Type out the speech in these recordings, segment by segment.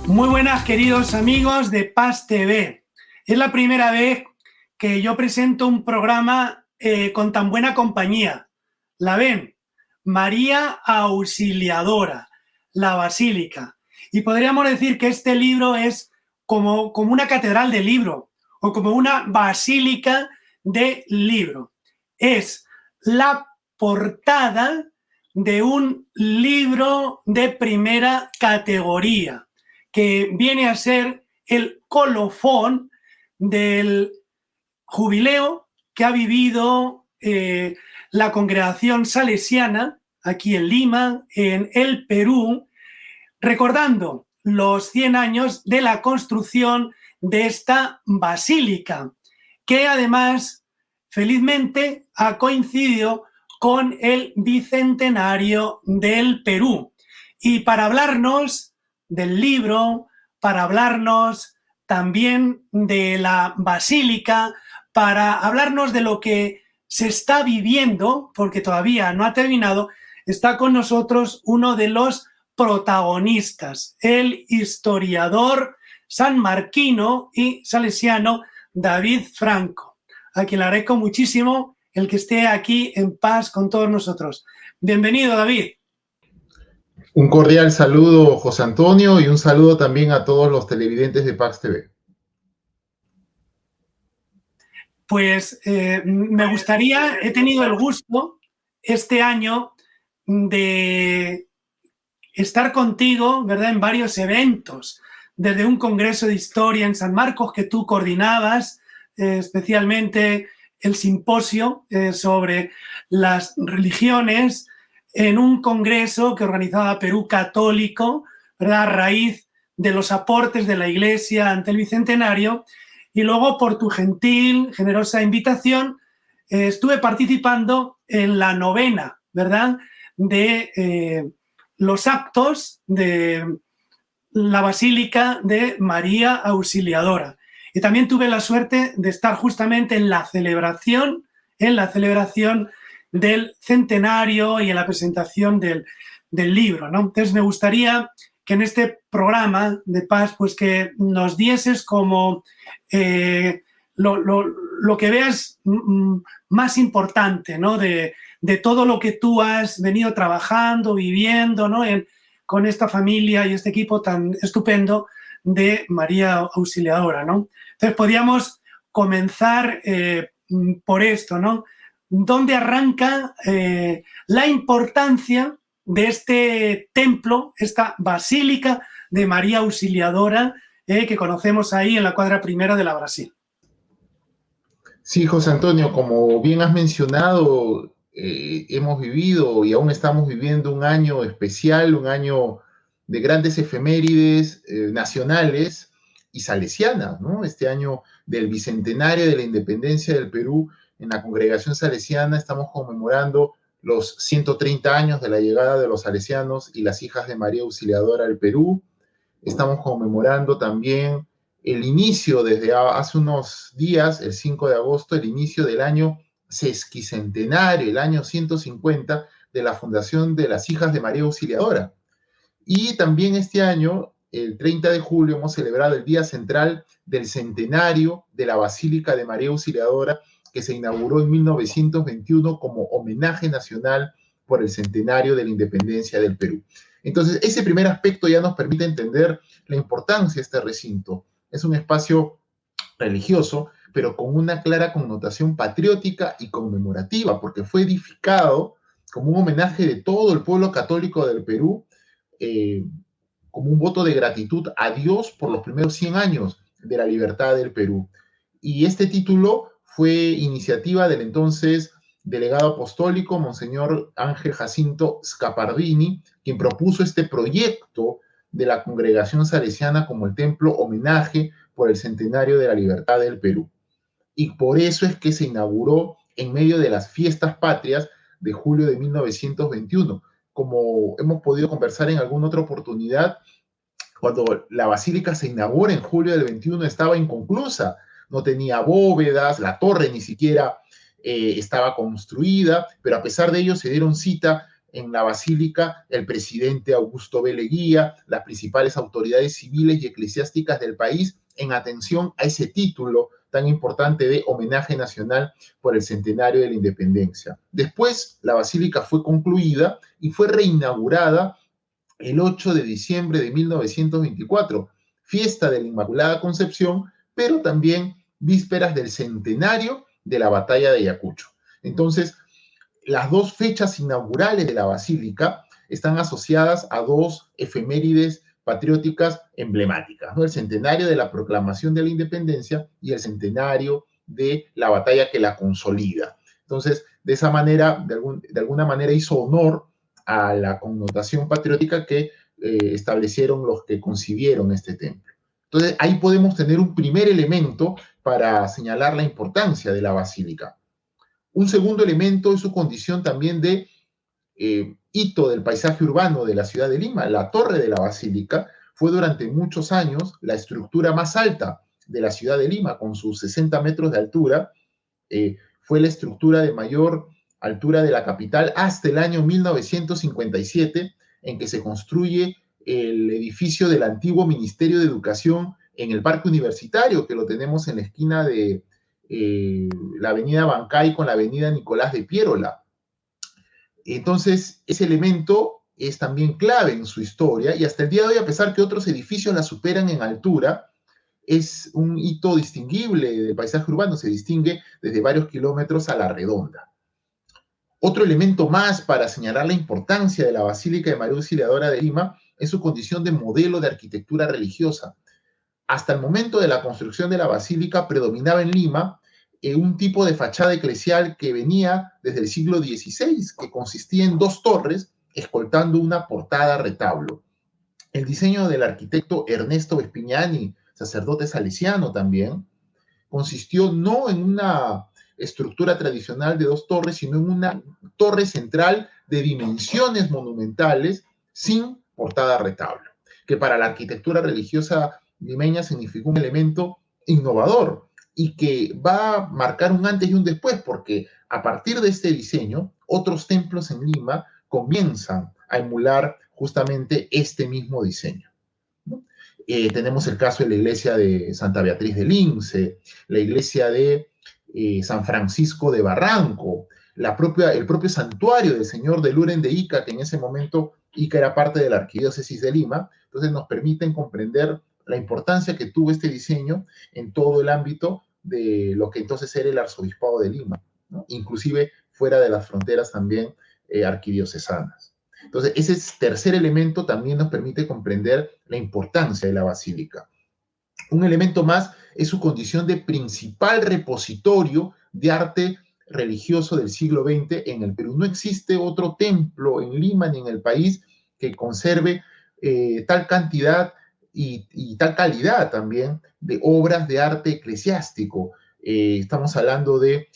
Muy buenas, queridos amigos de Paz TV. Es la primera vez que yo presento un programa con tan buena compañía. La ven, María Auxiliadora, la Basílica. Y podríamos decir que este libro es como una catedral de libro o como una basílica de libro. Es la portada de un libro de primera categoría, que viene a ser el colofón del jubileo que ha vivido la congregación salesiana aquí en Lima, en el Perú, recordando los 100 años de la construcción de esta basílica, que además, felizmente, ha coincidido con el bicentenario del Perú. Y para hablarnos del libro, para hablarnos también de la basílica, para hablarnos de lo que se está viviendo, porque todavía no ha terminado, está con nosotros uno de los protagonistas, el historiador sanmarquino y salesiano David Franco, a quien le agradezco muchísimo el que esté aquí en paz con todos nosotros. Bienvenido, David. Un cordial saludo, José Antonio, y un saludo también a todos los televidentes de Pax TV. Pues me gustaría, he tenido el gusto este año de estar contigo, ¿verdad?, en varios eventos, desde un congreso de historia en San Marcos que tú coordinabas, especialmente el simposio sobre las religiones, en un congreso que organizaba Perú Católico, ¿verdad?, a raíz de los aportes de la Iglesia ante el Bicentenario, y luego por tu gentil, generosa invitación, estuve participando en la novena, ¿verdad?, de los actos de la Basílica de María Auxiliadora. Y también tuve la suerte de estar justamente en la celebración del centenario y en la presentación del libro, ¿no? Entonces me gustaría que en este programa de Paz, pues que nos dieses como lo que veas más importante, ¿no?, de todo lo que tú has venido trabajando, viviendo, ¿no?, con esta familia y este equipo tan estupendo de María Auxiliadora, ¿no? Entonces podríamos comenzar por esto, ¿no? ¿Dónde arranca la importancia de este templo, esta basílica de María Auxiliadora que conocemos ahí en la cuadra primera de la Brasil? Sí, José Antonio, como bien has mencionado, hemos vivido y aún estamos viviendo un año especial, un año de grandes efemérides nacionales y salesianas, ¿no? Este año del bicentenario de la independencia del Perú, en la congregación salesiana estamos conmemorando los 130 años de la llegada de los salesianos y las hijas de María Auxiliadora al Perú. Estamos conmemorando también el inicio, desde hace unos días, el 5 de agosto, el inicio del año sesquicentenario, el año 150 de la fundación de las hijas de María Auxiliadora. Y también este año, el 30 de julio, hemos celebrado el Día Central del Centenario de la Basílica de María Auxiliadora, que se inauguró en 1921 como homenaje nacional por el centenario de la independencia del Perú. Entonces, ese primer aspecto ya nos permite entender la importancia de este recinto. Es un espacio religioso, pero con una clara connotación patriótica y conmemorativa, porque fue edificado como un homenaje de todo el pueblo católico del Perú, como un voto de gratitud a Dios por los primeros 100 años de la libertad del Perú. Y este título fue iniciativa del entonces delegado apostólico, Monseñor Ángel Jacinto Scapardini, quien propuso este proyecto de la congregación salesiana como el templo homenaje por el centenario de la libertad del Perú. Y por eso es que se inauguró en medio de las fiestas patrias de julio de 1921. Como hemos podido conversar en alguna otra oportunidad, cuando la basílica se inaugura en julio del 21 estaba inconclusa, no tenía bóvedas, la torre ni siquiera estaba construida, pero a pesar de ello se dieron cita en la basílica el presidente Augusto B. Leguía, las principales autoridades civiles y eclesiásticas del país, en atención a ese título tan importante de homenaje nacional por el centenario de la independencia. Después, la basílica fue concluida y fue reinaugurada el 8 de diciembre de 1924, fiesta de la Inmaculada Concepción, pero también vísperas del centenario de la batalla de Ayacucho. Entonces, las dos fechas inaugurales de la basílica están asociadas a dos efemérides patrióticas emblemáticas, ¿no? El centenario de la proclamación de la independencia y el centenario de la batalla que la consolida. Entonces, de esa manera, de alguna manera hizo honor a la connotación patriótica que establecieron los que concibieron este templo. Entonces, ahí podemos tener un primer elemento para señalar la importancia de la basílica. Un segundo elemento es su condición también de hito del paisaje urbano de la ciudad de Lima. La torre de la basílica fue durante muchos años la estructura más alta de la ciudad de Lima, con sus 60 metros de altura. Fue la estructura de mayor altura de la capital hasta el año 1957, en que se construye el edificio del antiguo Ministerio de Educación en el Parque Universitario, que lo tenemos en la esquina de la avenida Bancay con la avenida Nicolás de Piérola. Entonces, ese elemento es también clave en su historia y hasta el día de hoy, a pesar que otros edificios la superan en altura, es un hito distinguible del paisaje urbano, se distingue desde varios kilómetros a la redonda. Otro elemento más para señalar la importancia de la Basílica de María Auxiliadora de Lima es su condición de modelo de arquitectura religiosa. Hasta el momento de la construcción de la basílica predominaba en Lima un tipo de fachada eclesial que venía desde el siglo XVI, que consistía en dos torres escoltando una portada retablo. El diseño del arquitecto Ernesto Vespignani, sacerdote salesiano también, consistió no en una estructura tradicional de dos torres, sino en una torre central de dimensiones monumentales sin portada retablo, que para la arquitectura religiosa limeña significó un elemento innovador y que va a marcar un antes y un después, porque a partir de este diseño, otros templos en Lima comienzan a emular justamente este mismo diseño, ¿no? Tenemos el caso de la iglesia de Santa Beatriz de Lince, la iglesia de San Francisco de Barranco, el propio santuario del Señor de Luren de Ica, que en ese momento Ica era parte de la arquidiócesis de Lima. Entonces nos permiten comprender la importancia que tuvo este diseño en todo el ámbito de lo que entonces era el arzobispado de Lima, ¿no? Inclusive fuera de las fronteras también arquidiocesanas. Entonces, ese tercer elemento también nos permite comprender la importancia de la basílica. Un elemento más es su condición de principal repositorio de arte religioso del siglo XX en el Perú. No existe otro templo en Lima ni en el país que conserve tal cantidad y tal calidad también de obras de arte eclesiástico. Estamos hablando de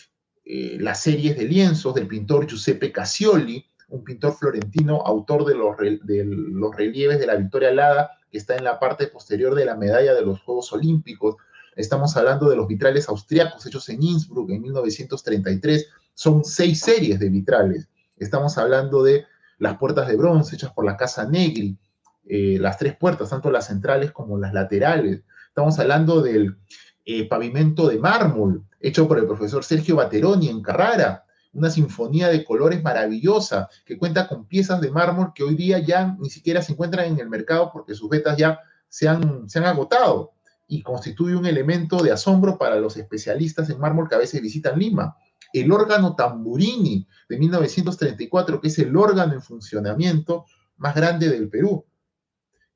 las series de lienzos del pintor Giuseppe Cassioli, un pintor florentino, autor de los relieves de la Victoria Alada, que está en la parte posterior de la medalla de los Juegos Olímpicos. Estamos hablando de los vitrales austriacos hechos en Innsbruck en 1933. Son 6 series de vitrales. Estamos hablando de las puertas de bronce hechas por la Casa Negri, las 3 puertas, tanto las centrales como las laterales. Estamos hablando del pavimento de mármol hecho por el profesor Sergio Bateroni en Carrara, una sinfonía de colores maravillosa que cuenta con piezas de mármol que hoy día ya ni siquiera se encuentran en el mercado porque sus vetas ya se han agotado, y constituye un elemento de asombro para los especialistas en mármol que a veces visitan Lima. El órgano Tamburini de 1934, que es el órgano en funcionamiento más grande del Perú.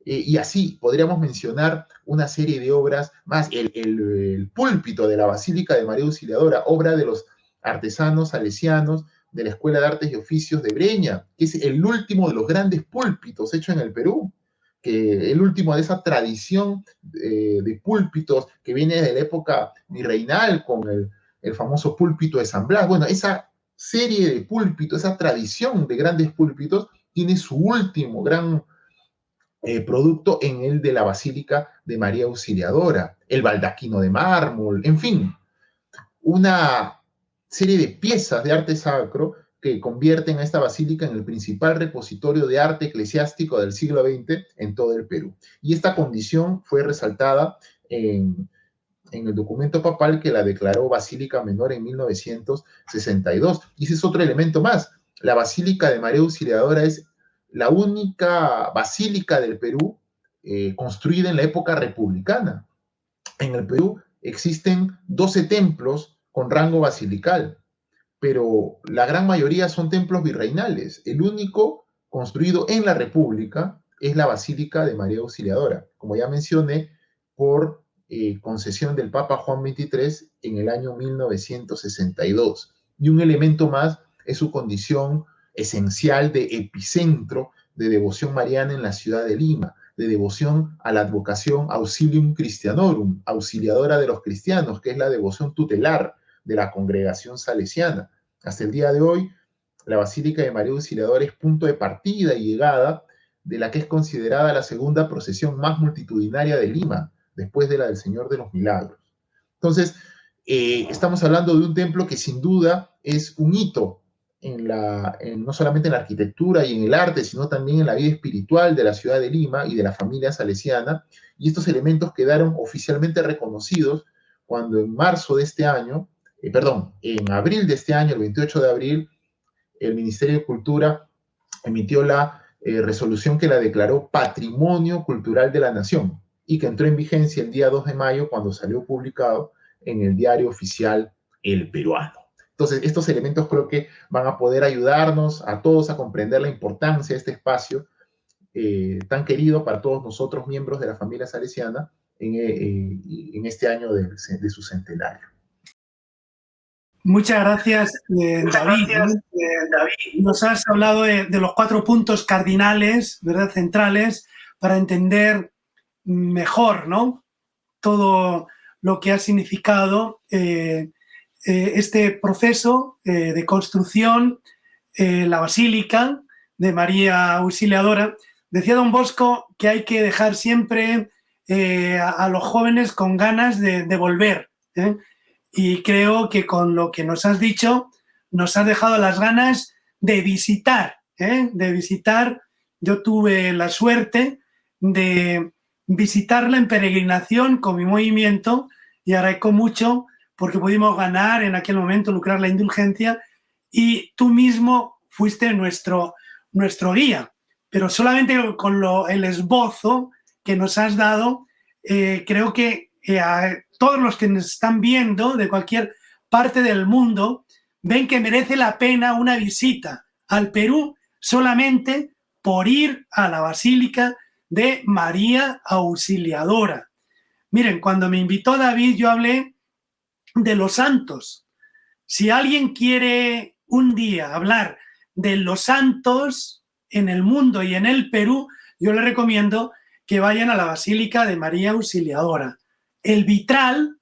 Y así podríamos mencionar una serie de obras más. El púlpito de la Basílica de María Auxiliadora, obra de los artesanos salesianos de la Escuela de Artes y Oficios de Breña, que es el último de los grandes púlpitos hechos en el Perú, que el último de esa tradición de púlpitos que viene desde la época virreinal con el famoso púlpito de San Blas. Bueno, esa serie de púlpitos, esa tradición de grandes púlpitos, tiene su último gran producto en el de la Basílica de María Auxiliadora, el baldaquino de mármol, en fin, una serie de piezas de arte sacro que convierten a esta basílica en el principal repositorio de arte eclesiástico del siglo XX en todo el Perú. Y esta condición fue resaltada en el documento papal que la declaró Basílica Menor en 1962. Y ese es otro elemento más. La Basílica de María Auxiliadora es la única basílica del Perú construida en la época republicana. En el Perú existen 12 templos con rango basilical, pero la gran mayoría son templos virreinales. El único construido en la República es la Basílica de María Auxiliadora, como ya mencioné, por concesión del Papa Juan XXIII en el año 1962. Y un elemento más es su condición esencial de epicentro de devoción mariana en la ciudad de Lima, de devoción a la advocación Auxilium Christianorum, auxiliadora de los cristianos, que es la devoción tutelar de la congregación salesiana. Hasta el día de hoy, la Basílica de María Auxiliadora es punto de partida y llegada de la que es considerada la segunda procesión más multitudinaria de Lima, después de la del Señor de los Milagros. Entonces, estamos hablando de un templo que sin duda es un hito no solamente en la arquitectura y en el arte, sino también en la vida espiritual de la ciudad de Lima y de la familia salesiana, y estos elementos quedaron oficialmente reconocidos cuando en marzo de este año, en abril de este año, el 28 de abril, el Ministerio de Cultura emitió la resolución que la declaró Patrimonio Cultural de la Nación y que entró en vigencia el día 2 de mayo cuando salió publicado en el diario oficial El Peruano. Entonces, estos elementos creo que van a poder ayudarnos a todos a comprender la importancia de este espacio tan querido para todos nosotros, miembros de la familia salesiana, en este año de su centenario. Muchas gracias, David. Nos has hablado de los 4 puntos cardinales, ¿verdad?, centrales, para entender mejor, ¿no?, todo lo que ha significado este proceso de construcción, la Basílica de María Auxiliadora. Decía don Bosco que hay que dejar siempre a los jóvenes con ganas de volver, ¿eh? Y creo que con lo que nos has dicho, nos has dejado las ganas de visitar, ¿eh? De visitar. Yo tuve la suerte de visitarla en peregrinación con mi movimiento y agradezco mucho porque pudimos ganar en aquel momento, lucrar la indulgencia, y tú mismo fuiste nuestro guía. Pero solamente con el esbozo que nos has dado, creo que a todos los que nos están viendo de cualquier parte del mundo ven que merece la pena una visita al Perú solamente por ir a la Basílica de María Auxiliadora. Miren, cuando me invitó David, yo hablé de los santos. Si alguien quiere un día hablar de los santos en el mundo y en el Perú, yo le recomiendo que vayan a la Basílica de María Auxiliadora. El vitral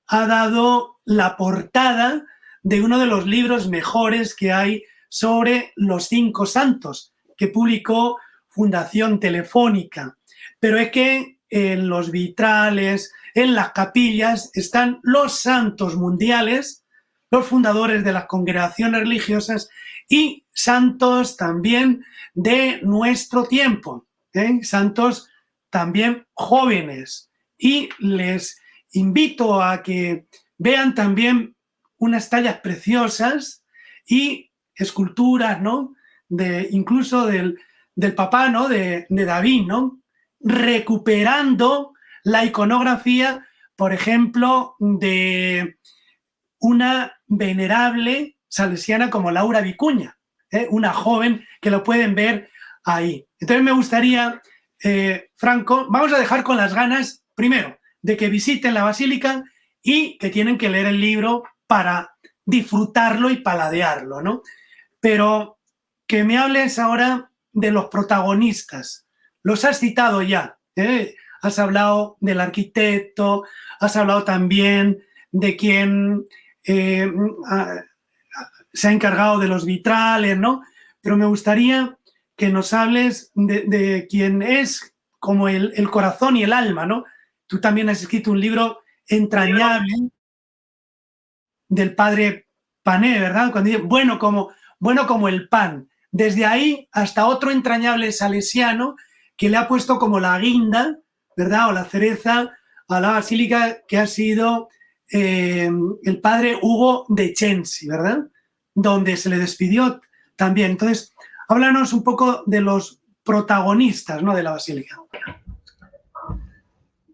ha dado la portada de uno de los libros mejores que hay sobre los 5 santos, que publicó Fundación Telefónica. Pero es que en los vitrales, en las capillas, están los santos mundiales, los fundadores de las congregaciones religiosas y santos también de nuestro tiempo, santos también jóvenes. Y les invito a que vean también unas tallas preciosas y esculturas, ¿no?, incluso del papá, ¿no?, de David, ¿no?, recuperando la iconografía, por ejemplo, de una venerable salesiana como Laura Vicuña, una joven que lo pueden ver ahí. Entonces me gustaría, Franco, vamos a dejar con las ganas, primero, de que visiten la Basílica y que tienen que leer el libro para disfrutarlo y paladearlo, ¿no? Pero que me hables ahora de los protagonistas. Los has citado ya, has hablado del arquitecto, has hablado también de quien se ha encargado de los vitrales, ¿no? Pero me gustaría que nos hables de quien es como el corazón y el alma, ¿no? Tú también has escrito un libro entrañable del padre Pané, ¿verdad? Cuando dice, bueno, como bueno, como el pan. Desde ahí hasta otro entrañable salesiano que le ha puesto como la guinda, ¿verdad? O la cereza a la basílica, que ha sido el padre Hugo de Chensi, ¿verdad? Donde se le despidió también. Entonces, háblanos un poco de los protagonistas, ¿no?, de la basílica.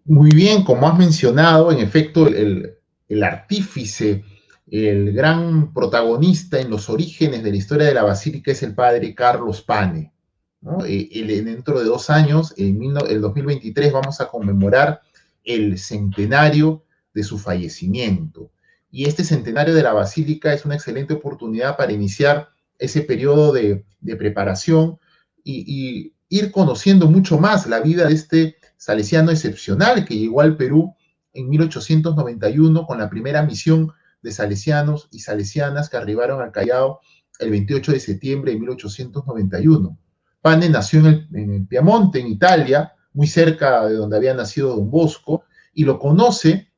Muy bien, como has mencionado, en efecto, el artífice, el gran protagonista en los orígenes de la historia de la basílica es el padre Carlos Pane, ¿no? Dentro de 2 años, el 2023, vamos a conmemorar el centenario de su fallecimiento. Y este centenario de la basílica es una excelente oportunidad para iniciar ese periodo de preparación y ir conociendo mucho más la vida de este salesiano excepcional que llegó al Perú en 1891 con la primera misión de salesianos y salesianas que arribaron al Callao el 28 de septiembre de 1891. Pane nació en el Piamonte, en Italia, muy cerca de donde había nacido Don Bosco, y lo conoce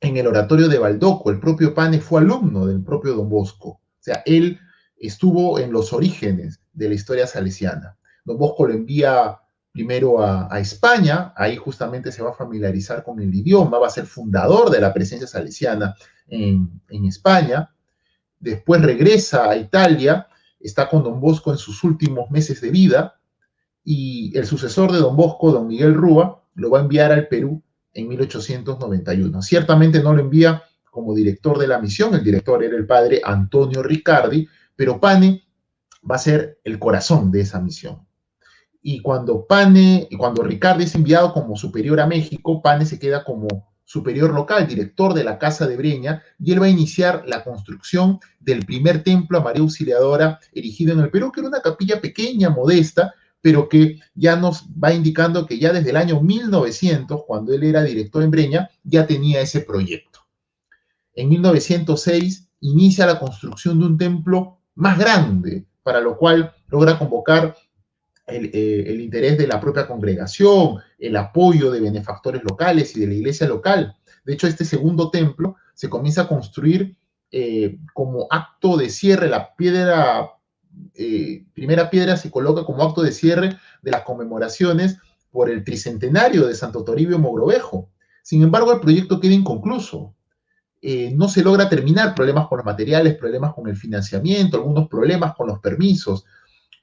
en el oratorio de Baldoco. El propio Pane fue alumno del propio Don Bosco. O sea, él estuvo en los orígenes de la historia salesiana. Don Bosco lo envía primero a España, ahí justamente se va a familiarizar con el idioma, va a ser fundador de la presencia salesiana en España. Después regresa a Italia, está con Don Bosco en sus últimos meses de vida, y el sucesor de Don Bosco, Don Miguel Rúa, lo va a enviar al Perú en 1891. Ciertamente no lo envía como director de la misión, el director era el padre Antonio Riccardi, pero Pane va a ser el corazón de esa misión. Y cuando Riccardi es enviado como superior a México, Pane se queda como superior local, director de la Casa de Breña, y él va a iniciar la construcción del primer templo a María Auxiliadora erigido en el Perú, que era una capilla pequeña, modesta, pero que ya nos va indicando que ya desde el año 1900, cuando él era director en Breña, ya tenía ese proyecto. En 1906 inicia la construcción de un templo más grande, para lo cual logra convocar el interés de la propia congregación, el apoyo de benefactores locales y de la iglesia local. De hecho, este segundo templo se comienza a construir como acto de cierre. La primera piedra se coloca como acto de cierre de las conmemoraciones por el tricentenario de Santo Toribio Mogrovejo. Sin embargo, el proyecto queda inconcluso. No se logra terminar, problemas con los materiales, problemas con el financiamiento, algunos problemas con los permisos.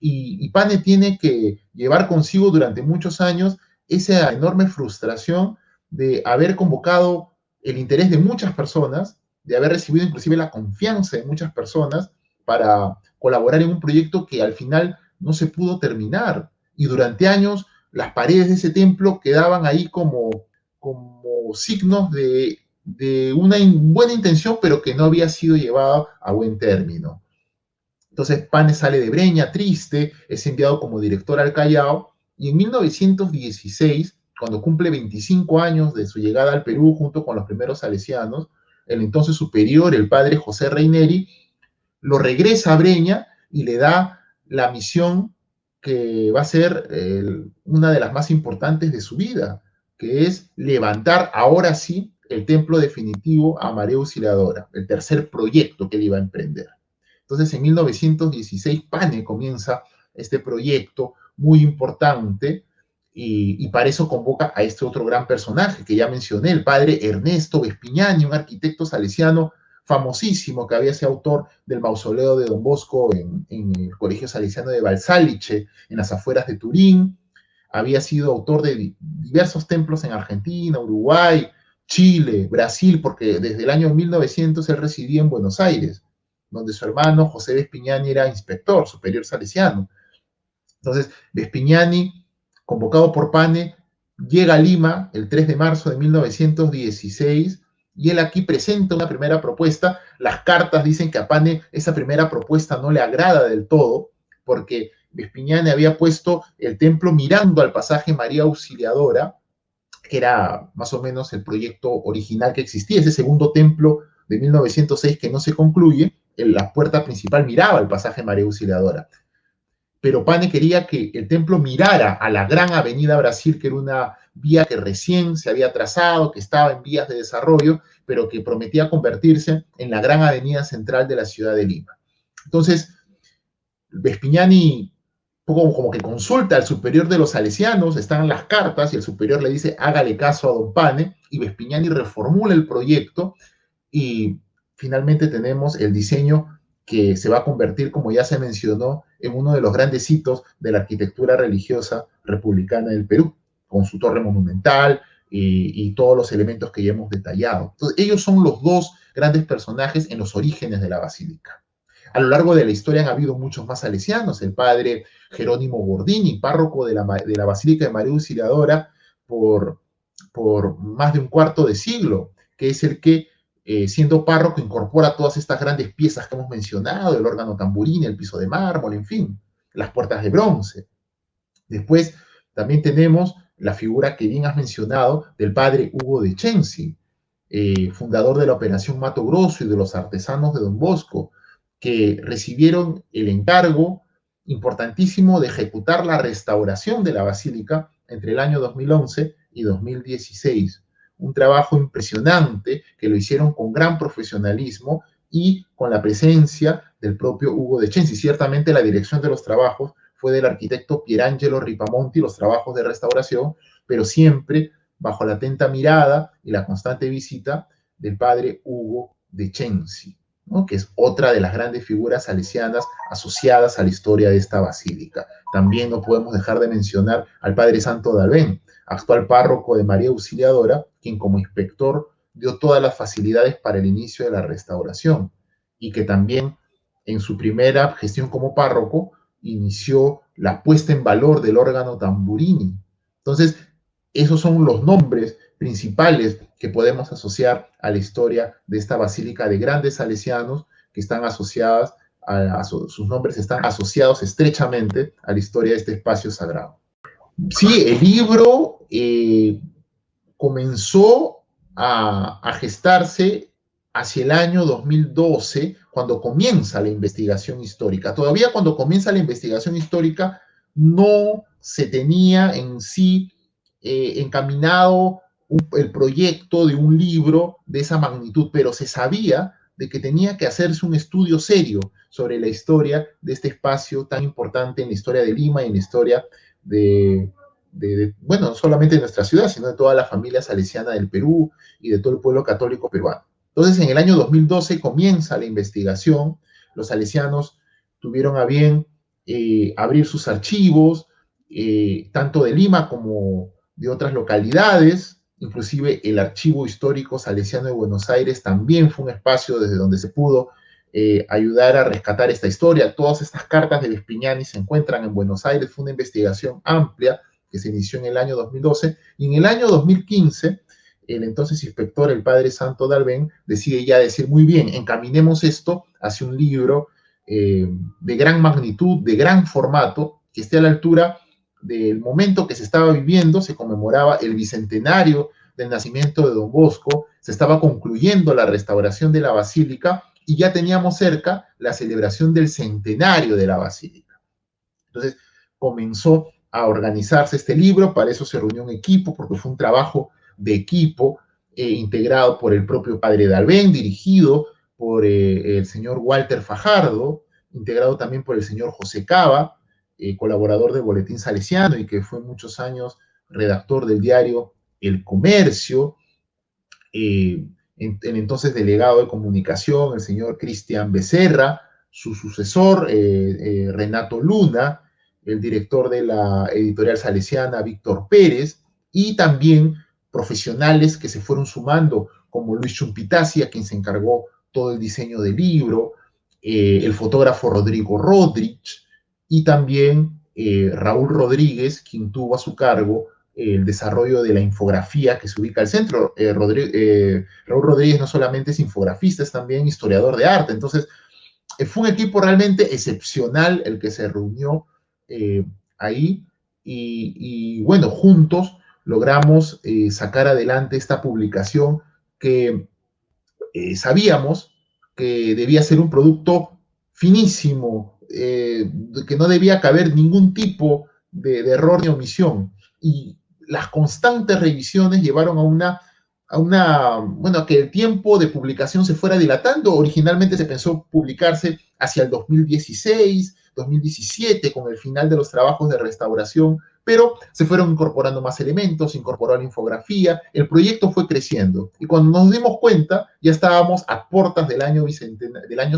Y Pane tiene que llevar consigo durante muchos años esa enorme frustración de haber convocado el interés de muchas personas, de haber recibido inclusive la confianza de muchas personas para colaborar en un proyecto que al final no se pudo terminar. Y durante años las paredes de ese templo quedaban ahí como signos de una buena intención, pero que no había sido llevada a buen término. Entonces Pane sale de Breña, triste, es enviado como director al Callao, y en 1916, cuando cumple 25 años de su llegada al Perú junto con los primeros salesianos, el entonces superior, el padre José Reineri, lo regresa a Breña y le da la misión que va a ser una de las más importantes de su vida, que es levantar ahora sí el templo definitivo a María Auxiliadora, el tercer proyecto que él iba a emprender. Entonces, en 1916, Pane comienza este proyecto muy importante y para eso convoca a este otro gran personaje que ya mencioné, el padre Ernesto Vespignani, un arquitecto salesiano famosísimo que había sido autor del mausoleo de Don Bosco en el Colegio Salesiano de Valsaliche, en las afueras de Turín. Había sido autor de diversos templos en Argentina, Uruguay, Chile, Brasil, porque desde el año 1900 él residía en Buenos Aires, donde su hermano José Vespignani era inspector superior salesiano. Entonces, Vespignani, convocado por Pane, llega a Lima el 3 de marzo de 1916 y él aquí presenta una primera propuesta. Las cartas dicen que a Pane esa primera propuesta no le agrada del todo, porque Vespignani había puesto el templo mirando al pasaje María Auxiliadora, que era más o menos el proyecto original que existía, ese segundo templo de 1906 que no se concluye. La puerta principal miraba al pasaje María Auxiliadora. Pero Pane quería que el templo mirara a la gran avenida Brasil, que era una vía que recién se había trazado, que estaba en vías de desarrollo, pero que prometía convertirse en la gran avenida central de la ciudad de Lima. Entonces, Vespignani poco como que consulta al superior de los salesianos, están las cartas y el superior le dice hágale caso a Don Pane, y Vespignani reformula el proyecto y finalmente tenemos el diseño que se va a convertir, como ya se mencionó, en uno de los grandes hitos de la arquitectura religiosa republicana del Perú, con su torre monumental y todos los elementos que ya hemos detallado. Entonces, ellos son los dos grandes personajes en los orígenes de la basílica. A lo largo de la historia han habido muchos más salesianos. El padre Jerónimo Gordini, párroco de la Basílica de María Auxiliadora por más de un cuarto de siglo, que es el que, siendo párroco, incorpora todas estas grandes piezas que hemos mencionado, el órgano tamburín, el piso de mármol, en fin, las puertas de bronce. Después también tenemos la figura que bien has mencionado del padre Hugo de Chensi, fundador de la Operación Mato Grosso y de los artesanos de Don Bosco, que recibieron el encargo importantísimo de ejecutar la restauración de la basílica entre el año 2011 y 2016. Un trabajo impresionante que lo hicieron con gran profesionalismo y con la presencia del propio Hugo de Chensi. Ciertamente la dirección de los trabajos fue del arquitecto Pierangelo Ripamonti, los trabajos de restauración, pero siempre bajo la atenta mirada y la constante visita del padre Hugo de Chensi, ¿no? Que es otra de las grandes figuras salesianas asociadas a la historia de esta basílica. También no podemos dejar de mencionar al padre Santo de Albén, actual párroco de María Auxiliadora, quien como inspector dio todas las facilidades para el inicio de la restauración y que también en su primera gestión como párroco inició la puesta en valor del órgano tamburini. Entonces, esos son los nombres principales que podemos asociar a la historia de esta basílica de grandes salesianos que están asociadas, sus nombres están asociados estrechamente a la historia de este espacio sagrado. Sí, el libro comenzó a gestarse hacia el año 2012, cuando comienza la investigación histórica. Todavía cuando comienza la investigación histórica no se tenía en sí encaminado el proyecto de un libro de esa magnitud, pero se sabía de que tenía que hacerse un estudio serio sobre la historia de este espacio tan importante en la historia de Lima y en la historia bueno, no solamente de nuestra ciudad, sino de toda la familia salesiana del Perú y de todo el pueblo católico peruano. Entonces, en el año 2012 comienza la investigación. Los salesianos tuvieron a bien abrir sus archivos, tanto de Lima como de otras localidades. Inclusive el Archivo Histórico Salesiano de Buenos Aires también fue un espacio desde donde se pudo ayudar a rescatar esta historia. Todas estas cartas de Vespignani se encuentran en Buenos Aires. Fue una investigación amplia que se inició en el año 2012, y en el año 2015 el entonces inspector, el padre Santo de Albén, decide ya decir, muy bien, encaminemos esto hacia un libro de gran magnitud, de gran formato, que esté a la altura del momento que se estaba viviendo. Se conmemoraba el bicentenario del nacimiento de Don Bosco, se estaba concluyendo la restauración de la basílica y ya teníamos cerca la celebración del centenario de la basílica. Entonces comenzó a organizarse este libro. Para eso se reunió un equipo, porque fue un trabajo de equipo integrado por el propio padre de Albén, dirigido por el señor Walter Fajardo, integrado también por el señor José Cava, colaborador del Boletín Salesiano y que fue muchos años redactor del diario El Comercio, el entonces delegado de comunicación, el señor Cristian Becerra, su sucesor, Renato Luna, el director de la editorial salesiana, Víctor Pérez, y también profesionales que se fueron sumando, como Luis Chumpitasi, a quien se encargó todo el diseño del libro, el fotógrafo Rodrigo Rodríguez, y también Raúl Rodríguez, quien tuvo a su cargo el desarrollo de la infografía que se ubica al centro. Raúl Rodríguez no solamente es infografista, es también historiador de arte. Entonces, fue un equipo realmente excepcional el que se reunió ahí y bueno, juntos logramos sacar adelante esta publicación que sabíamos que debía ser un producto finísimo, que no debía caber ningún tipo de error ni omisión. Y las constantes revisiones llevaron a a que el tiempo de publicación se fuera dilatando. Originalmente se pensó publicarse hacia el 2016, 2017, con el final de los trabajos de restauración, pero se fueron incorporando más elementos, se incorporó la infografía, el proyecto fue creciendo. Y cuando nos dimos cuenta, ya estábamos a puertas del año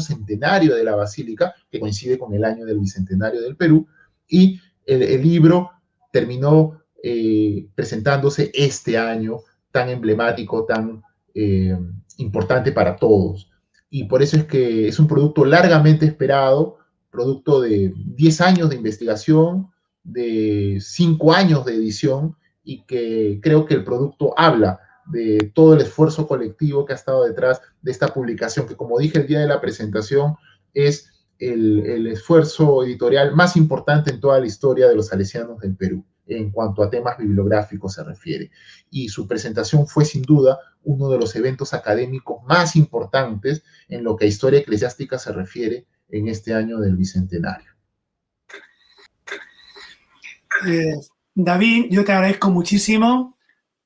centenario de la Basílica, que coincide con el año del Bicentenario del Perú, y el libro terminó presentándose este año tan emblemático, tan importante para todos. Y por eso es que es un producto largamente esperado, producto de 10 años de investigación, de 5 años de edición, y que creo que el producto habla de todo el esfuerzo colectivo que ha estado detrás de esta publicación, que como dije el día de la presentación, es el esfuerzo editorial más importante en toda la historia de los salesianos del Perú, en cuanto a temas bibliográficos se refiere. Y su presentación fue sin duda uno de los eventos académicos más importantes en lo que a historia eclesiástica se refiere en este año del Bicentenario. David, yo te agradezco muchísimo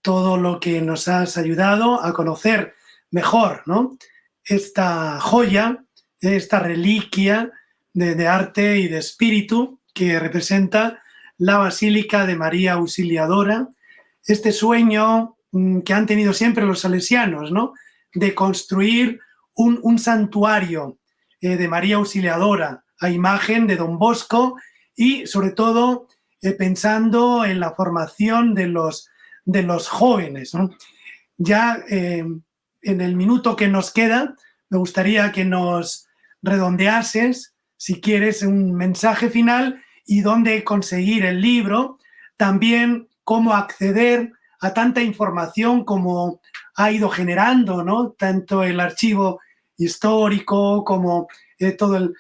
todo lo que nos has ayudado a conocer mejor, ¿no?, esta joya, esta reliquia de arte y de espíritu que representa la Basílica de María Auxiliadora, este sueño que han tenido siempre los salesianos, ¿no?, de construir un santuario de María Auxiliadora a imagen de Don Bosco y sobre todo pensando en la formación de los jóvenes, ¿no? Ya en el minuto que nos queda, me gustaría que nos redondeases, si quieres, un mensaje final y dónde conseguir el libro, también cómo acceder a tanta información como ha ido generando, ¿no?, tanto el archivo histórico como todo el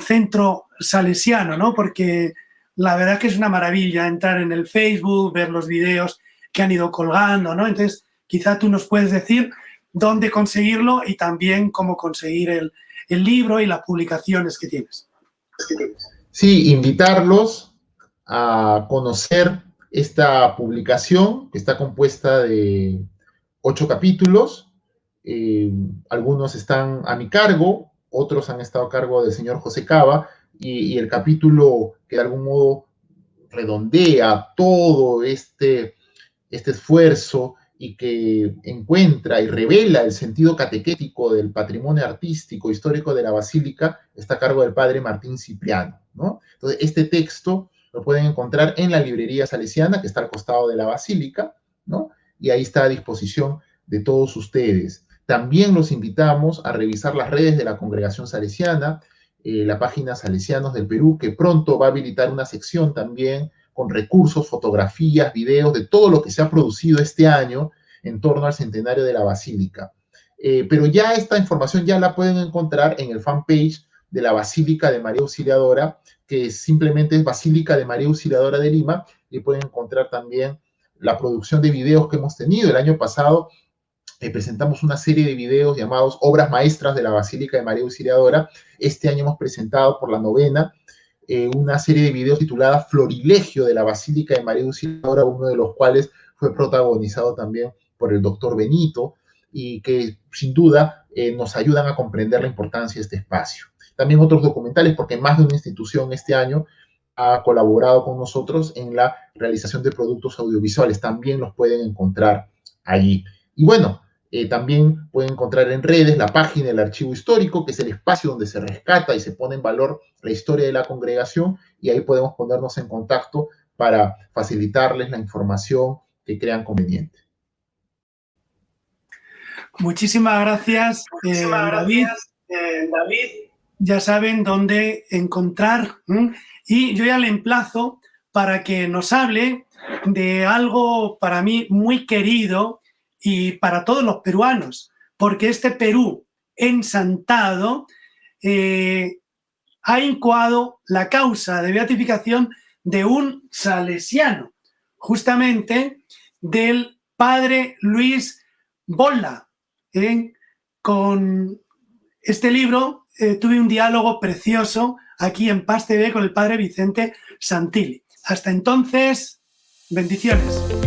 centro salesiano, ¿no?, porque la verdad que es una maravilla entrar en el Facebook, ver los videos que han ido colgando, ¿no? Entonces, quizá tú nos puedes decir dónde conseguirlo y también cómo conseguir el libro y las publicaciones que tienes. Sí, invitarlos a conocer esta publicación, que está compuesta de 8 capítulos. Algunos están a mi cargo, otros han estado a cargo del señor José Cava, y el capítulo que de algún modo redondea todo este esfuerzo y que encuentra y revela el sentido catequético del patrimonio artístico histórico de la Basílica, está a cargo del padre Martín Cipriano, ¿no? Entonces, este texto lo pueden encontrar en la librería salesiana, que está al costado de la Basílica, ¿no?, y ahí está a disposición de todos ustedes. También los invitamos a revisar las redes de la Congregación Salesiana, la página Salesianos del Perú, que pronto va a habilitar una sección también con recursos, fotografías, videos de todo lo que se ha producido este año en torno al centenario de la Basílica. Pero ya esta información ya la pueden encontrar en el fanpage de la Basílica de María Auxiliadora, que simplemente es Basílica de María Auxiliadora de Lima, y pueden encontrar también la producción de videos que hemos tenido. El año pasado presentamos una serie de videos llamados Obras Maestras de la Basílica de María Auxiliadora. Este año hemos presentado por la novena una serie de videos titulada Florilegio de la Basílica de María Auxiliadora, uno de los cuales fue protagonizado también por el doctor Benito, y que sin duda nos ayudan a comprender la importancia de este espacio. También otros documentales, porque más de una institución este año ha colaborado con nosotros en la realización de productos audiovisuales. También los pueden encontrar allí. Y bueno, también pueden encontrar en redes la página del Archivo Histórico, que es el espacio donde se rescata y se pone en valor la historia de la congregación, y ahí podemos ponernos en contacto para facilitarles la información que crean conveniente. Muchísimas gracias, David. Ya saben dónde encontrar, y yo ya le emplazo para que nos hable de algo para mí muy querido y para todos los peruanos, porque este Perú ensantado ha incoado la causa de beatificación de un salesiano, justamente del padre Luis Bolla. Con este libro tuve un diálogo precioso aquí en Paz TV con el padre Vicente Santilli. Hasta entonces, bendiciones.